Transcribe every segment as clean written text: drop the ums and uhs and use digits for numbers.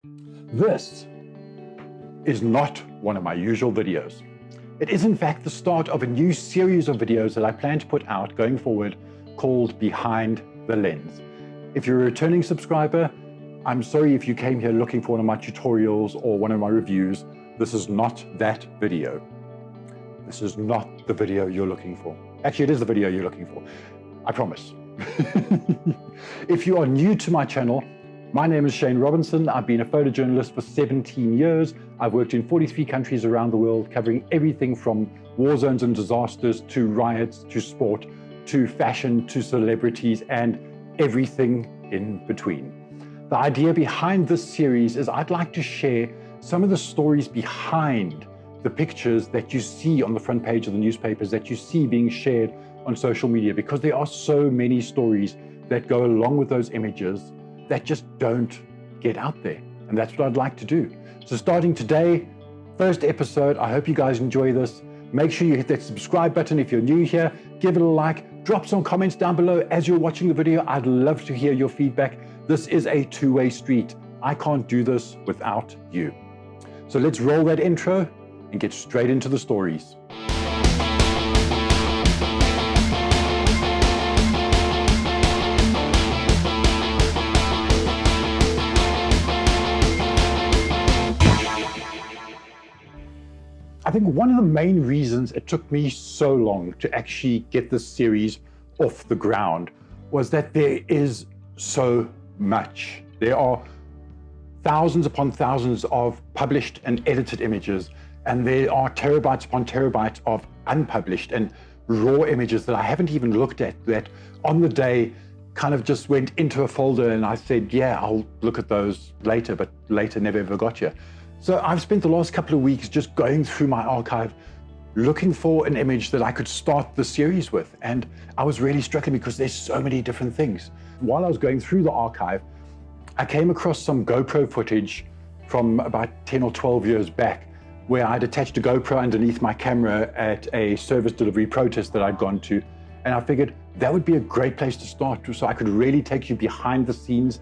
This is not one of my usual videos. It is in fact the start of a new series of videos that I plan to put out going forward called Behind the Lens. If you're a returning subscriber, I'm sorry if you came here looking for one of my tutorials or one of my reviews. This is not that video. This is not the video you're looking for. Actually, it is the video you're looking for. I promise. If you are new to my channel, my name is Shayne Robinson. I've been a photojournalist for 17 years. I've worked in 43 countries around the world, covering everything from war zones and disasters to riots, to sport, to fashion, to celebrities, and everything in between. The idea behind this series is I'd like to share some of the stories behind the pictures that you see on the front page of the newspapers, that you see being shared on social media, because there are so many stories that go along with those images that just don't get out there. And that's what I'd like to do. So starting today, first episode, I hope you guys enjoy this. Make sure you hit that subscribe button if you're new here, give it a like, drop some comments down below as you're watching the video. I'd love to hear your feedback. This is a two-way street. I can't do this without you. So let's roll that intro and get straight into the stories. I think one of the main reasons it took me so long to actually get this series off the ground was that there is so much. There are thousands upon thousands of published and edited images, and there are terabytes upon terabytes of unpublished and raw images that I haven't even looked at, that on the day kind of just went into a folder and I said, yeah, I'll look at those later, but later never ever got here. So I've spent the last couple of weeks just going through my archive, looking for an image that I could start the series with. And I was really struggling because there's so many different things. While I was going through the archive, I came across some GoPro footage from about 10 or 12 years back, where I'd attached a GoPro underneath my camera at a service delivery protest that I'd gone to. And I figured that would be a great place to start, so I could really take you behind the scenes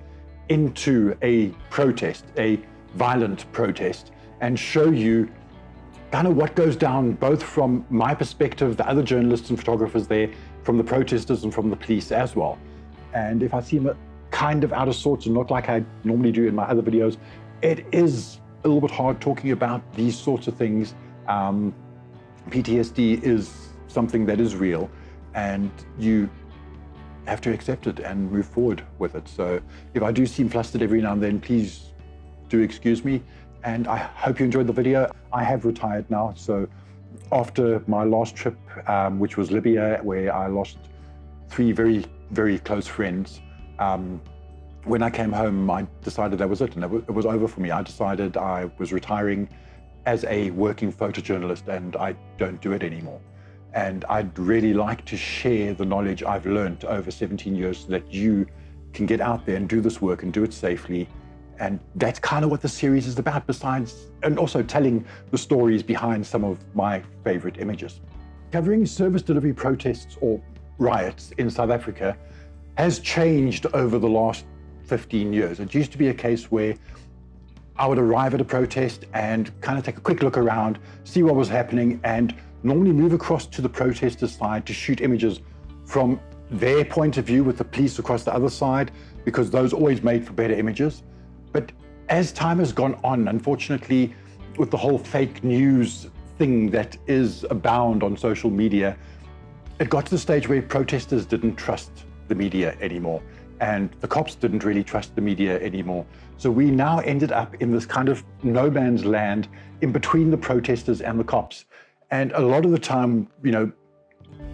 into a protest, a violent protest, and show you kind of what goes down, both from my perspective, the other journalists and photographers there, from the protesters and from the police as well. And if I seem kind of out of sorts and not like I normally do in my other videos, it is a little bit hard talking about these sorts of things. PTSD is something that is real, and you have to accept it and move forward with it. So if I do seem flustered every now and then, please do excuse me, and I hope you enjoyed the video. I have retired now, so after my last trip, which was Libya, where I lost 3 very, very close friends, when I came home, I decided that was it, and it was over for me. I decided I was retiring as a working photojournalist, and I don't do it anymore. And I'd really like to share the knowledge I've learned over 17 years so that you can get out there and do this work and do it safely. And that's kind of what the series is about, besides, and also telling the stories behind some of my favorite images. Covering service delivery protests or riots in South Africa has changed over the last 15 years. It used to be a case where I would arrive at a protest and kind of take a quick look around, see what was happening, and normally move across to the protesters' side to shoot images from their point of view with the police across the other side, because those always made for better images. But as time has gone on, unfortunately, with the whole fake news thing that is abound on social media, it got to the stage where protesters didn't trust the media anymore, and the cops didn't really trust the media anymore. So we now ended up in this kind of no man's land in between the protesters and the cops. And a lot of the time, you know,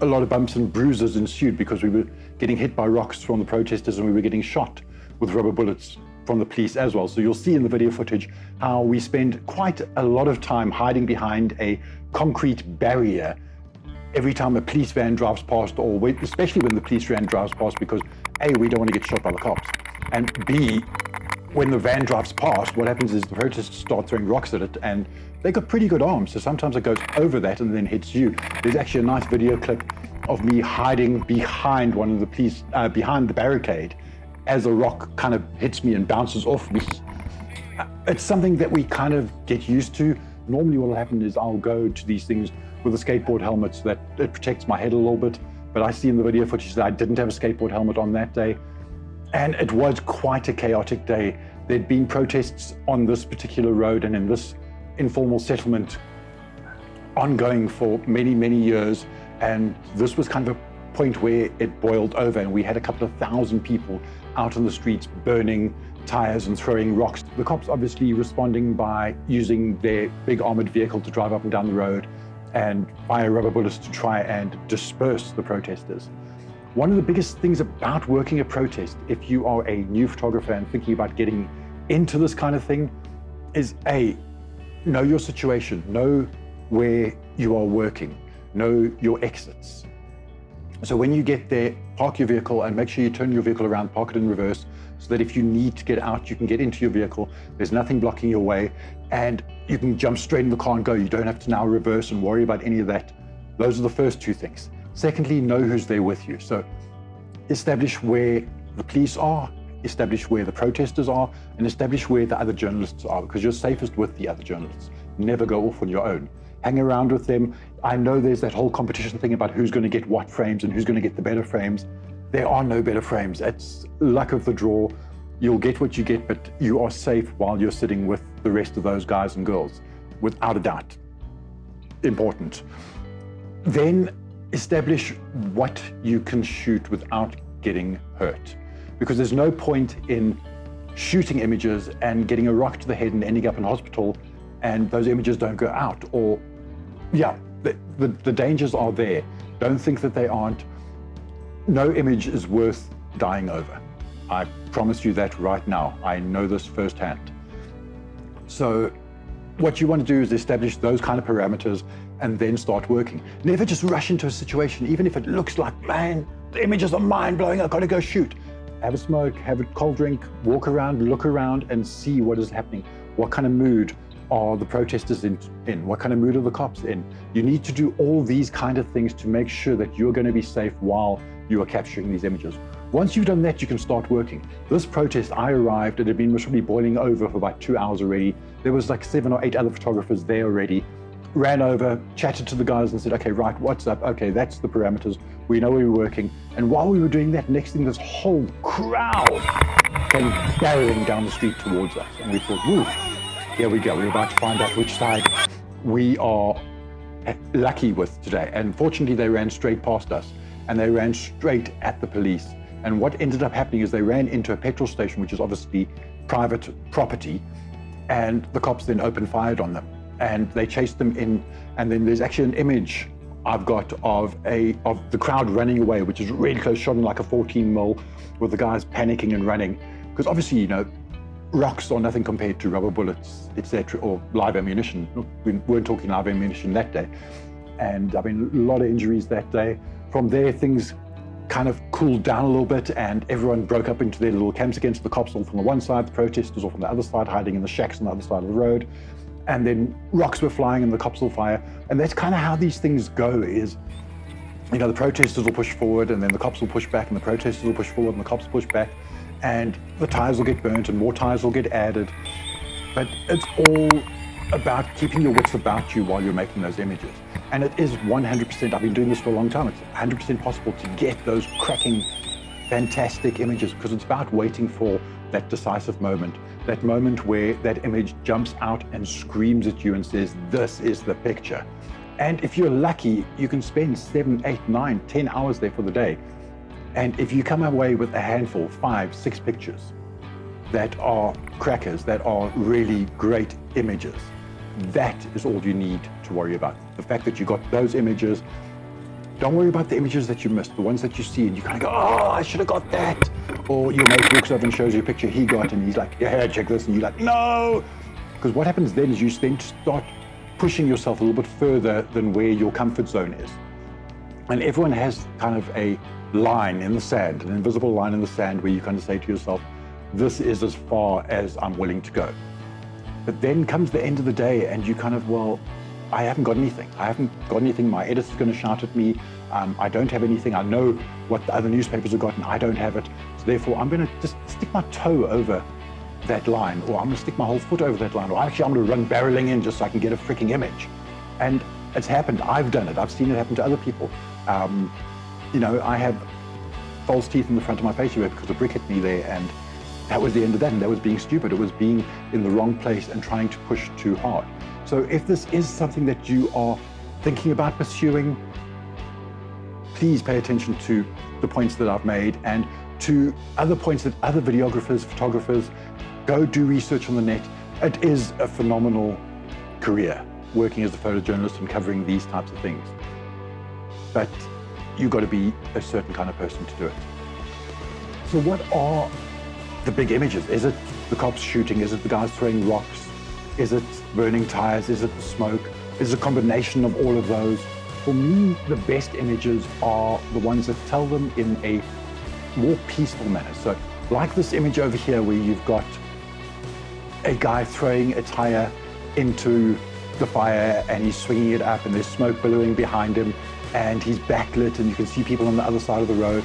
a lot of bumps and bruises ensued because we were getting hit by rocks from the protesters and we were getting shot with rubber bullets from the police as well. So you'll see in the video footage how we spend quite a lot of time hiding behind a concrete barrier every time a police van drives past, or especially when the police van drives past, because A, we don't want to get shot by the cops, and B, when the van drives past, what happens is the protesters start throwing rocks at it, and they got pretty good arms, so sometimes it goes over that and then hits you. There's actually a nice video clip of me hiding behind one of the police, behind the barricade, as a rock kind of hits me and bounces off me. it's something that we kind of get used to. Normally what will happen is I'll go to these things with a skateboard helmet so that it protects my head a little bit. But I see in the video footage that I didn't have a skateboard helmet on that day. And it was quite a chaotic day. There'd been protests on this particular road and in this informal settlement ongoing for many, many years. And this was kind of a point where it boiled over, and we had a couple of thousand people out on the streets burning tires and throwing rocks. The cops obviously responding by using their big armored vehicle to drive up and down the road and fire rubber bullets to try and disperse the protesters. One of the biggest things about working a protest, if you are a new photographer and thinking about getting into this kind of thing, is know your situation, know where you are working, know your exits. So when you get there, park your vehicle and make sure you turn your vehicle around, park it in reverse, so that if you need to get out, you can get into your vehicle. There's nothing blocking your way, and you can jump straight in the car and go. You don't have to now reverse and worry about any of that. Those are the first two things. Secondly, know who's there with you. So establish where the police are, establish where the protesters are, and establish where the other journalists are, because you're safest with the other journalists. Never go off on your own. Hang around with them. I know there's that whole competition thing about who's going to get what frames and who's going to get the better frames. There are no better frames. It's luck of the draw. You'll get what you get, but you are safe while you're sitting with the rest of those guys and girls, without a doubt. Important. Then establish what you can shoot without getting hurt, because there's no point in shooting images and getting a rock to the head and ending up in hospital and those images don't go out. Or the dangers are there. Don't think that they aren't. No image is worth dying over. I promise you that right now. I know this firsthand. So what you want to do is establish those kind of parameters and then start working. Never just rush into a situation, even if it looks like, man, the images are mind-blowing, I've got to go shoot. Have a smoke, have a cold drink, walk around, look around and see what is happening. What kind of mood are the protesters in? What kind of mood are the cops in? You need to do all these kind of things to make sure that you're going to be safe while you are capturing these images. Once you've done that, you can start working. This protest, I arrived, it had been literally boiling over for about 2 hours already. There was like 7 or 8 other photographers there already. Ran over, chatted to the guys and said, okay, right, what's up? Okay, that's the parameters. We know we're working. And while we were doing that, next thing, this whole crowd came barreling down the street towards us. And we thought, woo, here we go. We're about to find out which side we are lucky with today. And fortunately, they ran straight past us and they ran straight at the police. And what ended up happening is they ran into a petrol station, which is obviously private property. And the cops then opened fire on them and they chased them in. And then there's actually an image I've got of the crowd running away, which is really close, shot in like a 14mm with the guys panicking and running. Because obviously, you know, rocks are nothing compared to rubber bullets, etc., or live ammunition. We weren't talking live ammunition that day. And I mean, a lot of injuries that day. From there, things kind of cooled down a little bit and everyone broke up into their little camps against the cops, all from the one side, the protesters all from the other side, hiding in the shacks on the other side of the road. And then rocks were flying and the cops will fire. And that's kind of how these things go is, you know, the protesters will push forward and then the cops will push back and the protesters will push forward and the cops push back. And the tires will get burnt and more tires will get added. But it's all about keeping your wits about you while you're making those images. And it is 100%, I've been doing this for a long time, it's 100% possible to get those cracking, fantastic images, because it's about waiting for that decisive moment, that moment where that image jumps out and screams at you and says, this is the picture. And if you're lucky, you can spend 7, 8, 9, 10 hours there for the day. And if you come away with a handful, 5, 6 pictures that are crackers, that are really great images, that is all you need to worry about. The fact that you got those images, don't worry about the images that you missed, the ones that you see and you kind of go, oh, I should have got that. Or your mate walks over and shows you a picture he got and he's like, yeah, check this. And you're like, no. Because what happens then is you then start pushing yourself a little bit further than where your comfort zone is. And everyone has kind of a line in the sand, an invisible line in the sand where you kind of say to yourself, this is as far as I'm willing to go. But then comes the end of the day and you kind of, well, I haven't got anything. I haven't got anything. My editor's going to shout at me. I don't have anything. I know what the other newspapers have got and I don't have it. So therefore, I'm going to just stick my toe over that line, or I'm gonna stick my whole foot over that line, or actually I'm gonna run barreling in just so I can get a freaking image. And it's happened, I've done it, I've seen it happen to other people. You know, I have false teeth in the front of my face because a brick hit me there, and that was the end of that, and that was being stupid. It was being in the wrong place and trying to push too hard. So if this is something that you are thinking about pursuing, please pay attention to the points that I've made and to other points that other videographers, photographers, go do research on the net. It is a phenomenal career, working as a photojournalist and covering these types of things. But you've got to be a certain kind of person to do it. So what are the big images? Is it the cops shooting? Is it the guys throwing rocks? Is it burning tires? Is it the smoke? Is it a combination of all of those? For me, the best images are the ones that tell them in a more peaceful manner. So like this image over here where you've got a guy throwing a tire into the fire and he's swinging it up and there's smoke billowing behind him and he's backlit and you can see people on the other side of the road.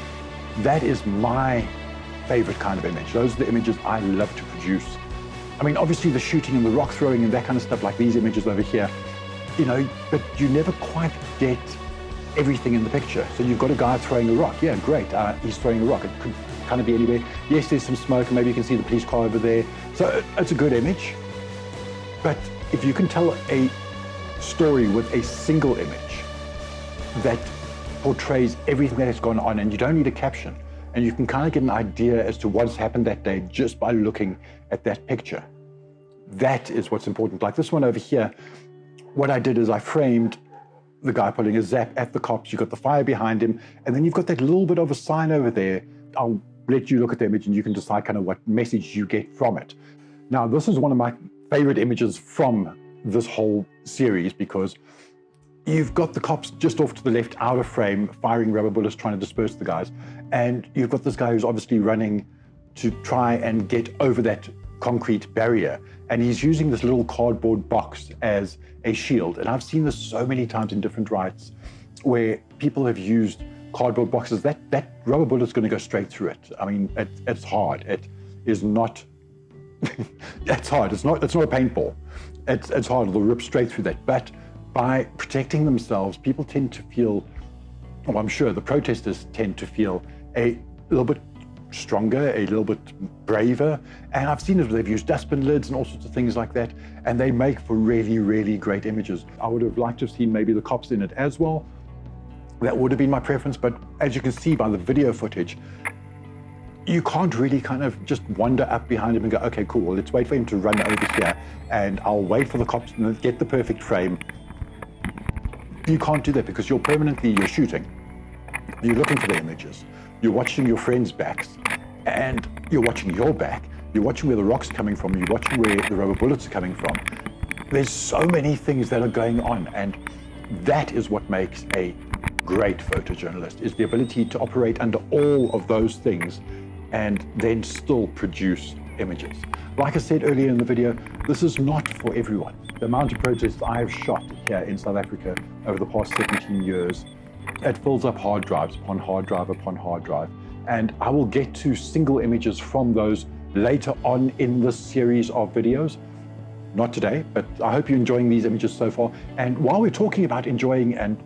That is my favorite kind of image. Those are the images I love to produce. I mean, obviously the shooting and the rock throwing and that kind of stuff, like these images over here, you know, but you never quite get everything in the picture. So you've got a guy throwing a rock. Yeah, great. He's throwing a rock. It could kind of be anywhere. Yes, there's some smoke and maybe you can see the police car over there. So it's a good image. But if you can tell a story with a single image that portrays everything that has gone on, and you don't need a caption, and you can kind of get an idea as to what's happened that day just by looking at that picture. That is what's important. Like this one over here, what I did is I framed the guy pulling a zap at the cops. You've got the fire behind him, and then you've got that little bit of a sign over there. I'll let you look at the image and you can decide kind of what message you get from it. Now, this is one of my favorite images from this whole series because you've got the cops just off to the left, out of frame, firing rubber bullets, trying to disperse the guys. And you've got this guy who's obviously running to try and get over that concrete barrier. And he's using this little cardboard box as a shield. And I've seen this so many times in different riots where people have used cardboard boxes. That rubber bullet's going to go straight through it. I mean, it's hard. It is not, it's hard. It's not a paintball. It's hard. It'll rip straight through that. But by protecting themselves, people tend to feel, well, I'm sure the protesters tend to feel a little bit stronger, a little bit braver. And I've seen it, they've used dustbin lids and all sorts of things like that. And they make for really, really great images. I would have liked to have seen maybe the cops in it as well. That would have been my preference. But as you can see by the video footage, you can't really kind of just wander up behind him and go, okay, cool, well, let's wait for him to run over here and I'll wait for the cops to get the perfect frame. You can't do that because you're shooting. You're looking for the images. You're watching your friends' backs and you're watching your back. You're watching where the rock's coming from. You're watching where the rubber bullets are coming from. There's so many things that are going on, and that is what makes a great photojournalist, is the ability to operate under all of those things and then still produce images. Like I said earlier in the video, this is not for everyone. The amount of protests I have shot here in South Africa over the past 17 years, it fills up hard drives upon hard drive upon hard drive. And I will get to single images from those later on in this series of videos. Not today, but I hope you're enjoying these images so far. And while we're talking about enjoying and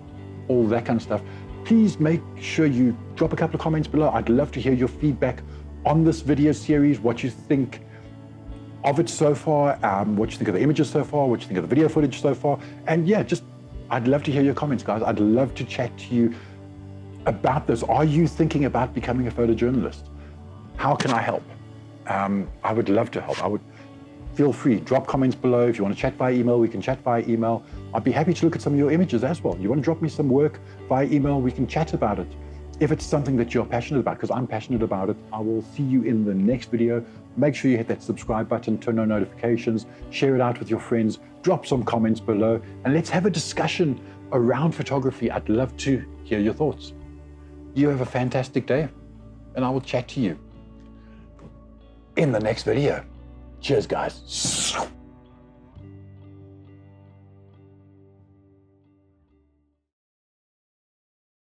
all that kind of stuff, please make sure you drop a couple of comments below. I'd love to hear your feedback on this video series, what you think of it so far, what you think of the images so far, what you think of the video footage so far. And yeah, I'd love to hear your comments, guys. I'd love to chat to you about this. Are you thinking about becoming a photojournalist? How can I help? I would love to help. Feel free, drop comments below. If you want to chat via email, we can chat via email. I'd be happy to look at some of your images as well. You want to drop me some work via email, we can chat about it. If it's something that you're passionate about, because I'm passionate about it, I will see you in the next video. Make sure you hit that subscribe button, turn on notifications, share it out with your friends, drop some comments below, and let's have a discussion around photography. I'd love to hear your thoughts. You have a fantastic day, and I will chat to you in the next video. Cheers, guys.